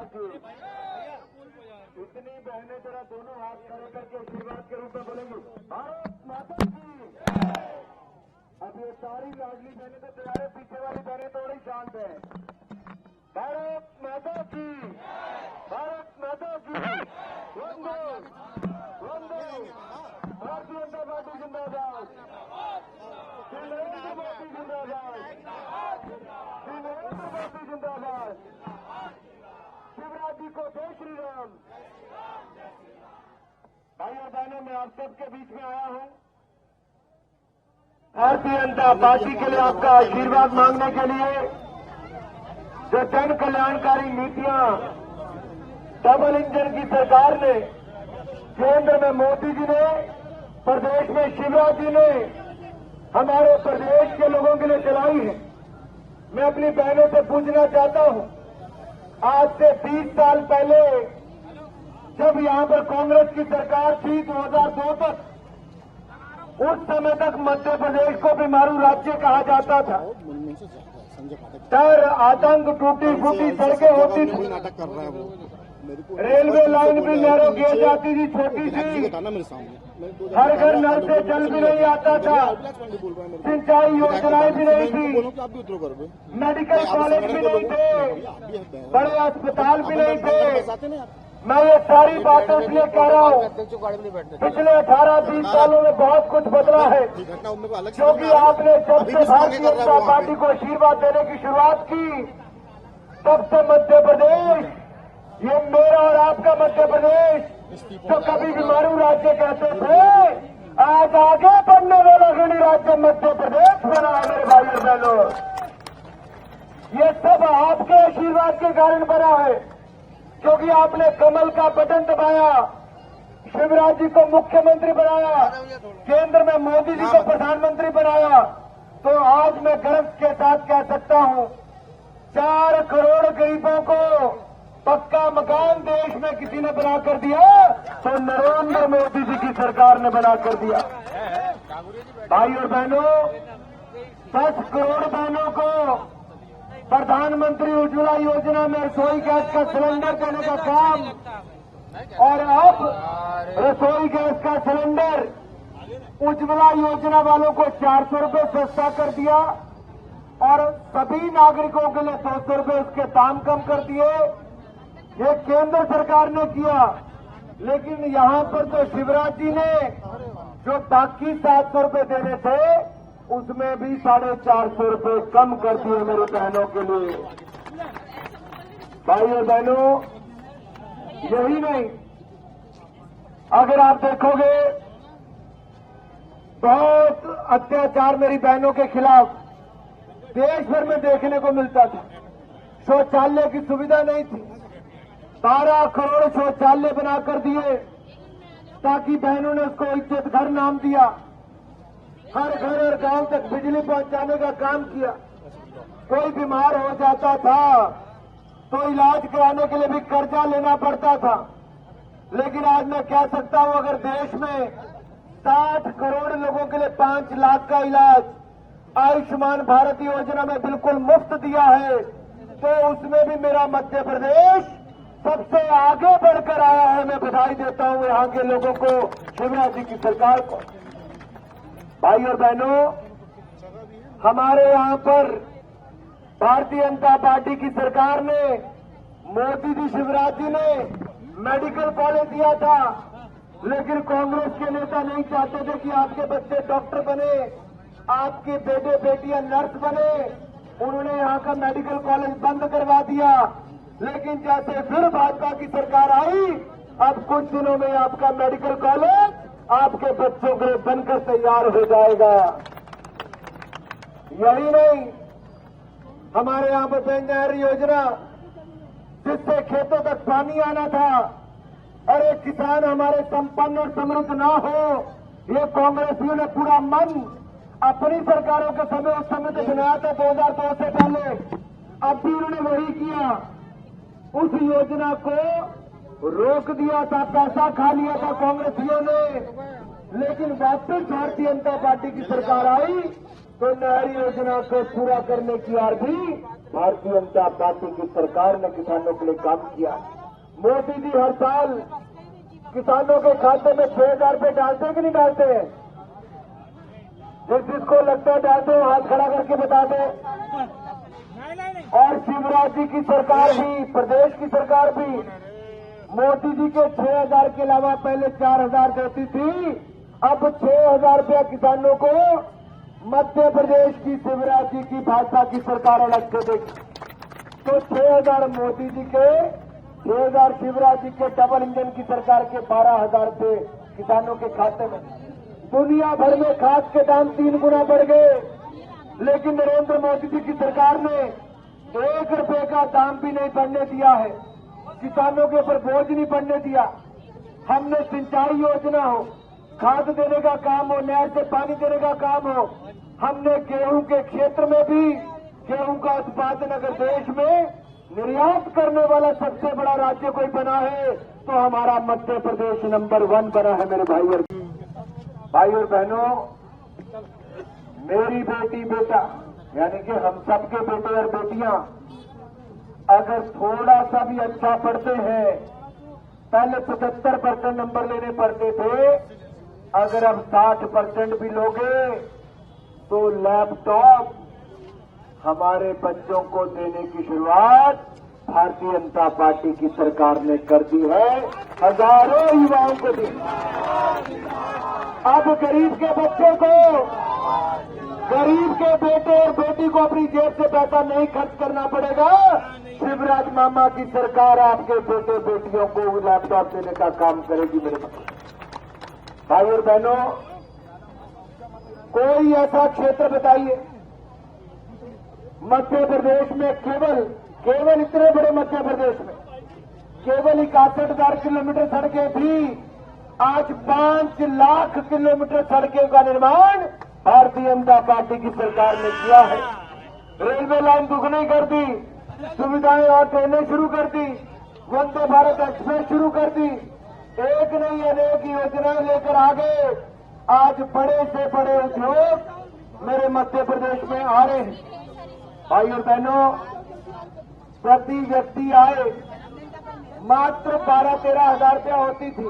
की। इतनी बहनें जरा दोनों हाथ खड़े करके आशीर्वाद के रूप में बोलेंगी भारत माता की। अब ये सारी लाडली बहनें तो तुम्हारे पीछे वाली बहनें थोड़ी शांत है। भारत माता की, भारत माता की। वंदे वंदे, भारतीय जनता पार्टी जिंदाबाद, श्री नरेंद्र मोदी जिंदाबाद, श्री नरेंद्र मोदी जिंदाबाद, शिवराज जी को जय श्री राम। भाई और बहनों, मैं आप सबके बीच में आया हूं भारतीय जनता पार्टी के लिए आपका आशीर्वाद मांगने के लिए। जो जन कल्याणकारी नीतियां डबल इंजन की सरकार ने, केंद्र में मोदी जी ने, प्रदेश में शिवराज जी ने हमारे प्रदेश के लोगों के लिए चलाई है। मैं अपनी बहनों से पूछना चाहता हूं, आज से 20 साल पहले जब यहां पर कांग्रेस की सरकार थी 2002 तक, उस समय तक मध्य प्रदेश को बीमारू राज्य कहा जाता था। डर, आतंक, टूटी फूटी सड़कें होती थी, रेलवे लाइन भी नैरो गिर जाती थी, छोटी सी, हर घर नल से जल भी नहीं आता था, सिंचाई योजनाएं भी नहीं थी, मेडिकल कॉलेज भी नहीं थे, बड़े अस्पताल भी नहीं थे। मैं ये सारी बातें इसलिए कह रहा हूँ, पिछले 18-20 सालों में बहुत कुछ बदला है, क्योंकि आपने जब से भारतीय जनता पार्टी को आशीर्वाद देने की शुरुआत की, तब से मध्य प्रदेश, ये मेरा और आपका मध्य प्रदेश, जो कभी बीमारू राज्य कहते थे, आज आगे बढ़ने वाला गणी राज्य मध्य प्रदेश बना है। मेरे भाई और बहनों, ये सब आपके आशीर्वाद के कारण बना है, क्योंकि आपने कमल का बटन दबाया, शिवराज जी को मुख्यमंत्री बनाया, केंद्र में मोदी जी को प्रधानमंत्री बनाया। तो आज मैं गर्व के साथ कह सकता हूं, 4 करोड़ गरीबों को पक्का मकान देश में किसी ने बना कर दिया तो नरेंद्र मोदी जी की सरकार ने बना कर दिया। भाई और बहनों, 10 करोड़ बहनों को प्रधानमंत्री उज्ज्वला योजना में रसोई गैस का सिलेंडर देने का काम, और अब रसोई गैस का सिलेंडर उज्ज्वला योजना वालों को 400 रुपये सस्ता कर दिया और सभी नागरिकों के लिए 200 रुपये उसके दाम कम कर दिए। ये केंद्र सरकार ने किया, लेकिन यहां पर तो शिवराज जी ने जो बाकी 700 रुपये देने थे, उसमें भी 450 रुपये कम कर दिए मेरे बहनों के लिए। भाई और बहनों, यही नहीं, अगर आप देखोगे बहुत अत्याचार मेरी बहनों के खिलाफ देश भर में देखने को मिलता था। शौचालय की सुविधा नहीं थी, 12 करोड़ शौचालय बनाकर दिए, ताकि बहनों ने उसको इज्जत घर नाम दिया। हर घर और गांव तक बिजली पहुंचाने का काम किया। कोई बीमार हो जाता था तो इलाज कराने के लिए भी कर्जा लेना पड़ता था। लेकिन आज मैं कह सकता हूं, अगर देश में 60 करोड़ लोगों के लिए 5 लाख का इलाज आयुष्मान भारत योजना में बिल्कुल मुफ्त दिया है, तो उसमें भी मेरा मध्य प्रदेश सबसे आगे बढ़कर आया है। मैं बधाई देता हूं यहां के लोगों को, शिवराज जी की सरकार को। भाई और बहनों, हमारे यहां पर भारतीय जनता पार्टी की सरकार ने, मोदी जी, शिवराज जी ने मेडिकल कॉलेज दिया था, लेकिन कांग्रेस के नेता नहीं चाहते थे कि आपके बच्चे डॉक्टर बने, आपके बेटे बेटियां नर्स बने। उन्होंने यहां का मेडिकल कॉलेज बंद करवा दिया। लेकिन जैसे फिर भाजपा की सरकार आई, अब कुछ दिनों में आपका मेडिकल कॉलेज आपके बच्चों के लिए बनकर तैयार हो जाएगा। यही नहीं, हमारे यहां पर पेयजल नहर योजना, जिससे खेतों तक पानी आना था और एक किसान हमारे संपन्न और समृद्ध ना हो, ये कांग्रेसियों ने पूरा मन अपनी सरकारों के समय उस समय से बनाया था 2002 से पहले। अब भी उन्होंने वही किया, उस योजना को रोक दिया था, पैसा खा लिया था कांग्रेसियों ने। लेकिन वापस भारतीय जनता पार्टी की सरकार आई तो नहर योजना को पूरा करने की ओर भी भारतीय जनता पार्टी की सरकार ने किसानों के लिए काम किया। मोदी जी हर साल किसानों के खाते में 6,000 रुपये डालते हैं कि नहीं डालते हैं? जिसको लगता है डालते हैं हाथ खड़ा करके बता दें। और शिवराज जी की सरकार भी, प्रदेश की सरकार भी मोदी जी के 6,000 के अलावा पहले 4,000 देती थी, अब 6,000 रुपया किसानों को मध्य प्रदेश की शिवराज जी की भाजपा की सरकार अलग से देगी। तो 6,000 मोदी जी के, 6,000 शिवराज जी के डबल इंजन की सरकार के 12,000 रुपये किसानों के खाते में। दुनिया भर में खाद के दाम 3 गुना बढ़ गए, लेकिन नरेंद्र मोदी जी की सरकार ने 1 रुपये का दाम भी नहीं बढ़ने दिया है। किसानों के ऊपर बोझ नहीं बढ़ने दिया। हमने सिंचाई योजना हो, खाद देने का काम हो, नहर से पानी देने का काम हो, हमने गेहूं के क्षेत्र में भी गेहूं का उत्पादन अगर देश में निर्यात करने वाला सबसे बड़ा राज्य कोई बना है तो हमारा मध्य प्रदेश नंबर 1 बना है। मेरे भाई और बहनों, मेरी बेटी बेटा यानी कि हम सबके बेटे और बेटियां अगर थोड़ा सा भी अच्छा पढ़ते हैं, पहले 75% नंबर लेने पड़ते थे, अगर अब 60% भी लोगे तो लैपटॉप हमारे बच्चों को देने की शुरुआत भारतीय जनता पार्टी की सरकार ने कर दी है। हजारों युवाओं को दी। अब गरीब के बच्चे को, गरीब के बेटे और बेटी को अपनी जेब से पैसा नहीं खर्च करना पड़ेगा। शिवराज मामा की सरकार आपके बेटे बेटियों को लैपटॉप देने का काम करेगी। मेरे भाई और बहनों, कोई ऐसा क्षेत्र बताइए मध्य प्रदेश में, केवल इतने बड़े मध्य प्रदेश में केवल 61,000 किलोमीटर सड़कें थी, आज 5 लाख किलोमीटर सड़कों का निर्माण भारतीय जनता पार्टी की सरकार ने किया है। रेलवे लाइन दुगनी कर दी, सुविधाएं और ट्रेनें शुरू कर दी, वंदे भारत एक्सप्रेस शुरू कर दी, एक नहीं अनेक योजनाएं लेकर आ गए। आज बड़े से बड़े उद्योग मेरे मध्य प्रदेश में आ रहे हैं। भाई और बहनों, प्रति व्यक्ति आय मात्र 12-13 हजार रुपया होती थी,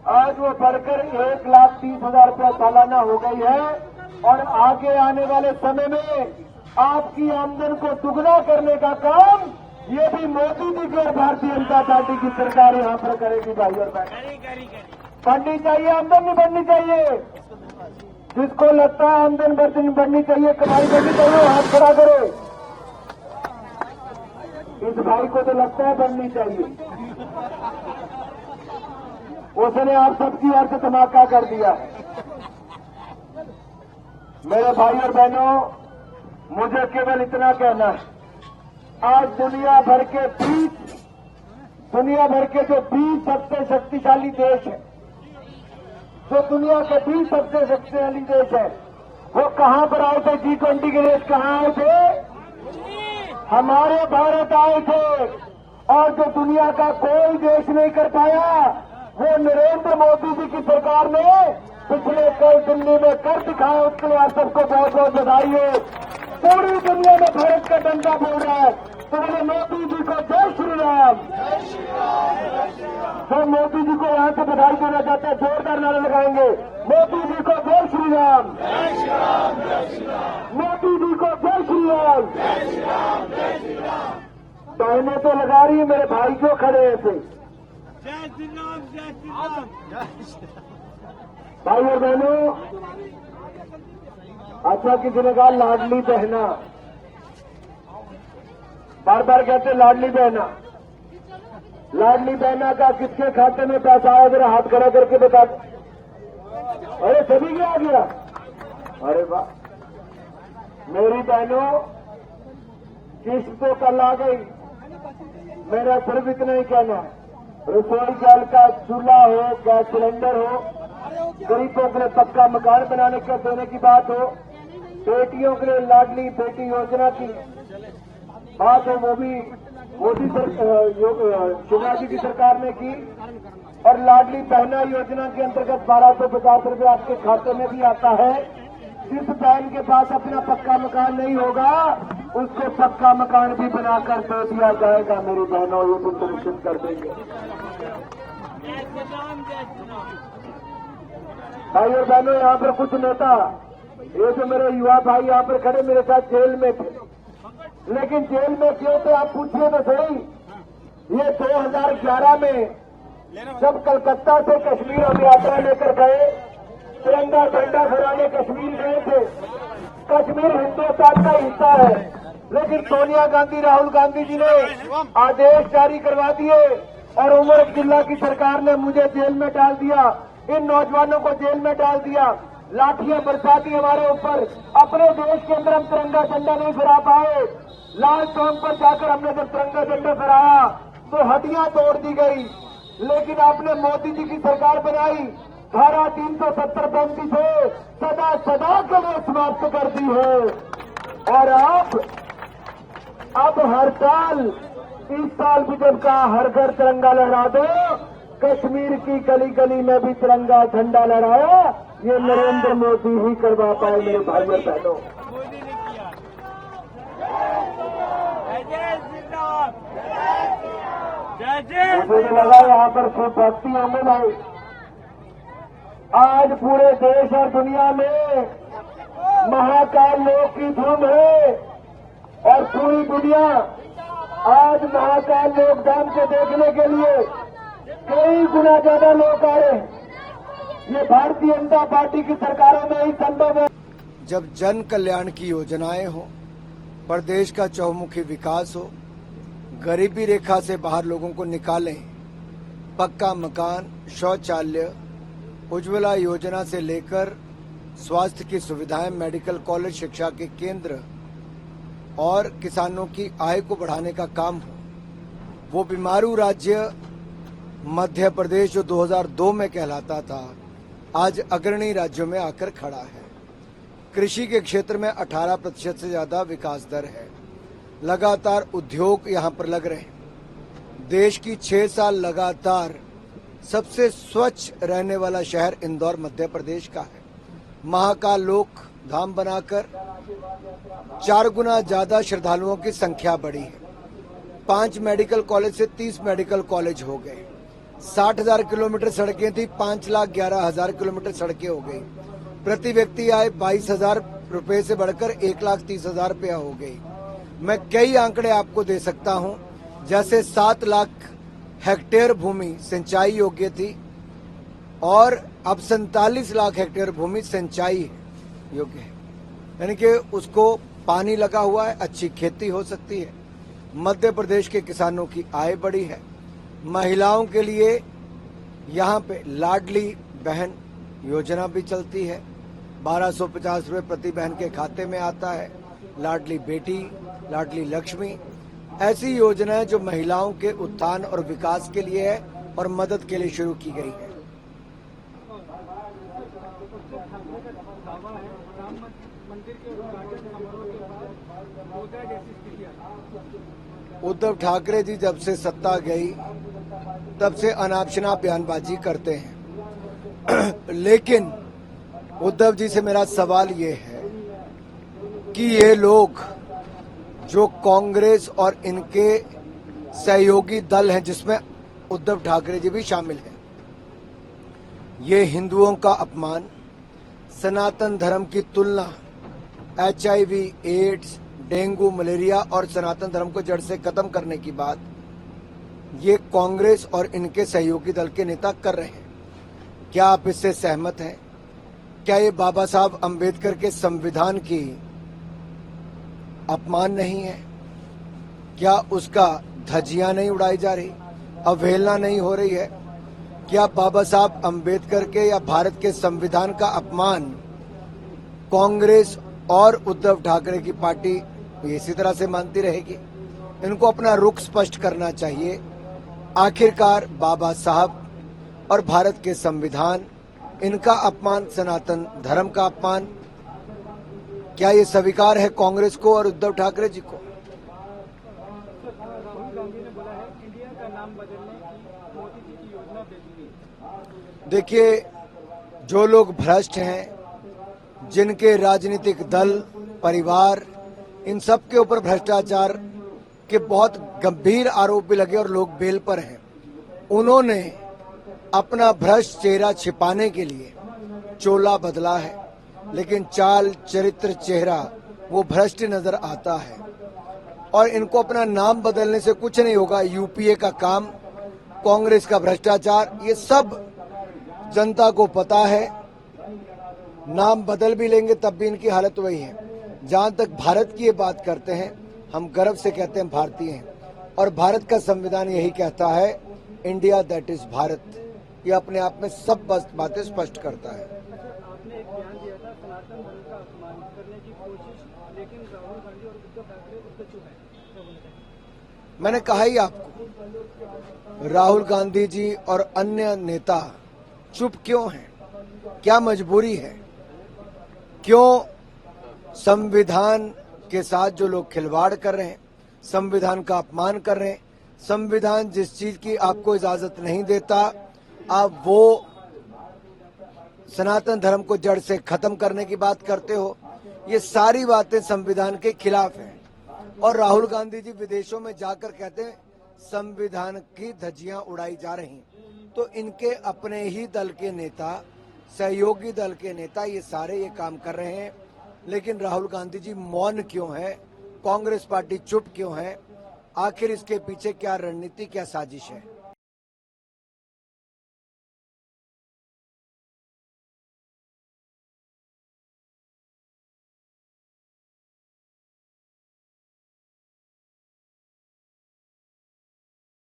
आज वो बढ़कर 1,30,000 रुपया सालाना हो गई है। और आगे आने वाले समय में आपकी आमदन को दुगना करने का काम ये भी मोदी जी की और भारतीय जनता पार्टी की सरकार यहां पर करेगी। भाई और बहन, बढ़नी चाहिए, आमदन नहीं बढ़नी चाहिए। जिसको लगता है आमदन बढ़नी चाहिए, कमाई बढ़नी चाहिए, हाथ खड़ा करो। इस भाई को तो लगता है बढ़नी चाहिए, उसने आप सबकी ओर से धमाका कर दिया। मेरे भाई और बहनों, मुझे केवल इतना कहना है, आज दुनिया भर के जो 20 सबसे शक्तिशाली देश है, जो दुनिया के 20 सबसे शक्तिशाली देश है, वो कहां पर आए थे? G20 के देश कहां आए थे? हमारे भारत आए थे। और जो दुनिया का कोई देश नहीं कर पाया, वो नरेंद्र मोदी जी की सरकार ने पिछले कल दिल्ली में कर दिखाया। उसके लिए आप सबको बहुत बहुत बधाई है। पूरी दुनिया में भारत का डंडा बोल रहा है, तो बोले मोदी जी को जय श्री राम। तो मोदी जी को यहां से बधाई देना चाहते हैं, जोरदार नारे लगाएंगे, मोदी जी को जय श्री राम, मोदी जी को जय श्री राम। बहनें तो लगा रही है, मेरे भाई क्यों खड़े हैं थे? जय श्री राम, जय श्री राम। भाई और बहनों, अच्छा किसी ने कहा लाडली बहना, बार बार कहते लाडली बहना। लाडली बहना का किसके खाते में पैसा आया, जरा हाथ खड़ा करके बता दो। अरे सभी क्या आ गया? अरे वाह। मेरी बहनों, किस्त तो कल आ गई। मेरा सिर्फ इतना ही कहना है, रसोई गैस का चूल्हा हो, गैस सिलेंडर हो, गरीबों के लिए पक्का मकान बनाने का देने की बात हो, बेटियों के लिए लाडली बेटी योजना की बात हो, वो भी मोदी शिवराज जी की सरकार ने की। और लाडली बहना योजना के अंतर्गत 1,250 रुपये आपके खाते में भी आता है। जिस बहन के पास अपना पक्का मकान नहीं होगा, उसको पक्का मकान भी बनाकर दे दिया जाएगा। मेरी बहनों, ये भी सुनिश्चित कर देंगे। जय श्री राम, जय श्री राम। भाई और बहनों, यहाँ पर कुछ नेता, ये जो मेरे युवा भाई यहाँ पर खड़े मेरे साथ जेल में थे, लेकिन जेल में क्यों थे आप पूछिए तो सही। ये 2011 में जब कलकत्ता से कश्मीर हम यात्रा लेकर गए, तिरंगा झंडा फहराने कश्मीर गए थे। कश्मीर हिंदुस्तान का हिस्सा है, लेकिन सोनिया गांधी, राहुल गांधी जी ने आदेश जारी करवा दिए और उमर अब्दुल्ला की सरकार ने मुझे जेल में डाल दिया, इन नौजवानों को जेल में डाल दिया, लाठियां बरसा दी हमारे ऊपर। अपने देश के अंदर हम तिरंगा झंडा नहीं फहरा पाए। लाल चौक पर जाकर हमने जब तिरंगा झंडा फहराया तो हड्डियां तोड़ दी गई। लेकिन आपने मोदी जी की सरकार बनाई, धारा 370 बंदी से सदा सदा के लिए समाप्त कर दी है। और अब हर साल, इस साल भी जब कहा हर घर तिरंगा लहरा दो, कश्मीर की गली गली में भी तिरंगा झंडा लहराया। ये नरेंद्र मोदी ही करवा पाए मेरे भाई और बहनों। मोदी ने किया। जय श्री राम, जय जय मुझे भी लगा यहाँ पर शिव भक्ति होंगे भाई। आज पूरे देश और दुनिया में महाकाल लोक की धूम है और पूरी दुनिया आज महाकाल लोक धाम को देखने के लिए कई गुना ज्यादा लोग आ रहे हैं। ये भारतीय जनता पार्टी की सरकारों में ही संभव है। जब जन कल्याण की योजनाएं हो, प्रदेश का चहुमुखी विकास हो, गरीबी रेखा से बाहर लोगों को निकालें, पक्का मकान, शौचालय, उज्ज्वला योजना से लेकर स्वास्थ्य की सुविधाएं, मेडिकल कॉलेज, शिक्षा के केंद्र और किसानों की आय को बढ़ाने का काम हो, वो बीमारू राज्य मध्य प्रदेश जो 2002 में कहलाता था, आज अग्रणी राज्यों में आकर खड़ा है। कृषि के क्षेत्र में 18% से ज्यादा विकास दर है। लगातार उद्योग यहां पर लग रहे हैं। देश की 6 साल लगातार सबसे स्वच्छ रहने वाला शहर इंदौर मध्य प्रदेश का है। महाकाल लोक धाम बनाकर 4 गुना ज्यादा श्रद्धालुओं की संख्या बढ़ी है। 5 मेडिकल कॉलेज से 30 मेडिकल कॉलेज हो गए। 60,000 किलोमीटर सड़कें थी, 5,11,000 किलोमीटर सड़कें हो गई। प्रति व्यक्ति आय 22,000 रुपए से बढ़कर 1,30,000 रुपया हो गई। मैं कई आंकड़े आपको दे सकता हूं, जैसे 7 लाख हेक्टेयर भूमि सिंचाई योग्य थी और अब 47 लाख हेक्टेयर भूमि सिंचाई योग्य है, यानी कि उसको पानी लगा हुआ है, अच्छी खेती हो सकती है। मध्य प्रदेश के किसानों की आय बढ़ी है। महिलाओं के लिए यहाँ पे लाडली बहन योजना भी चलती है, 1250 रुपये प्रति बहन के खाते में आता है। लाडली बेटी, लाडली लक्ष्मी, ऐसी योजनाएं जो महिलाओं के उत्थान और विकास के लिए है और मदद के लिए शुरू की गई है। उद्धव ठाकरे जी जब से सत्ता गई तब से अनाप शनाप बयानबाजी करते हैं लेकिन उद्धव जी से मेरा सवाल ये है कि ये लोग जो कांग्रेस और इनके सहयोगी दल हैं, जिसमें उद्धव ठाकरे जी भी शामिल हैं, ये हिंदुओं का अपमान, सनातन धर्म की तुलना, HIV, एड्स, डेंगू, मलेरिया और सनातन धर्म को जड़ से खत्म करने की बात ये कांग्रेस और इनके सहयोगी दल के नेता कर रहे हैं। क्या आप इससे सहमत हैं? क्या ये बाबा साहब अंबेडकर के संविधान की अपमान नहीं है? क्या उसका धज्जियां नहीं उड़ाई जा रही, अवहेलना नहीं हो रही है? क्या बाबा साहब अंबेडकर के या भारत के संविधान का अपमान कांग्रेस और उद्धव ठाकरे की पार्टी इसी तरह से मानती रहेगी? इनको अपना रुख स्पष्ट करना चाहिए। आखिरकार बाबा साहब और भारत के संविधान, इनका अपमान, सनातन धर्म का अपमान, क्या ये स्वीकार है कांग्रेस को और उद्धव ठाकरे जी को? देखिए, जो लोग भ्रष्ट हैं, जिनके राजनीतिक दल, परिवार इन सब के ऊपर भ्रष्टाचार के बहुत गंभीर आरोप भी लगे और लोग बेल पर हैं। उन्होंने अपना भ्रष्ट चेहरा छिपाने के लिए चोला बदला है, लेकिन चाल चरित्र चेहरा वो भ्रष्ट नजर आता है। और इनको अपना नाम बदलने से कुछ नहीं होगा। यूपीए का काम, कांग्रेस का भ्रष्टाचार, ये सब जनता को पता है। नाम बदल भी लेंगे तब भी इनकी हालत वही है। जहां तक भारत की ये बात करते हैं, हम गर्व से कहते हैं भारतीय हैं, और भारत का संविधान यही कहता है, इंडिया दैट इज भारत। ये अपने आप में सब बातें स्पष्ट करता है। आपने एक बयान दिया था सनातन धर्म का अपमान करने की कोशिश, लेकिन राहुल गांधी और उद्धव ठाकरे उस पर चुप है। मैंने कहा ही आपको, राहुल गांधी जी और अन्य नेता चुप क्यों हैं? क्या मजबूरी है? क्यों संविधान के साथ जो लोग खिलवाड़ कर रहे हैं, संविधान का अपमान कर रहे हैं, संविधान जिस चीज की आपको इजाजत नहीं देता, आप वो सनातन धर्म को जड़ से खत्म करने की बात करते हो। ये सारी बातें संविधान के खिलाफ हैं। और राहुल गांधी जी विदेशों में जाकर कहते हैं संविधान की धज्जियां उड़ाई जा रही। तो इनके अपने ही दल के नेता, सहयोगी दल के नेता, ये सारे ये काम कर रहे हैं। लेकिन राहुल गांधी जी मौन क्यों है? कांग्रेस पार्टी चुप क्यों है? आखिर इसके पीछे क्या रणनीति, क्या साजिश है?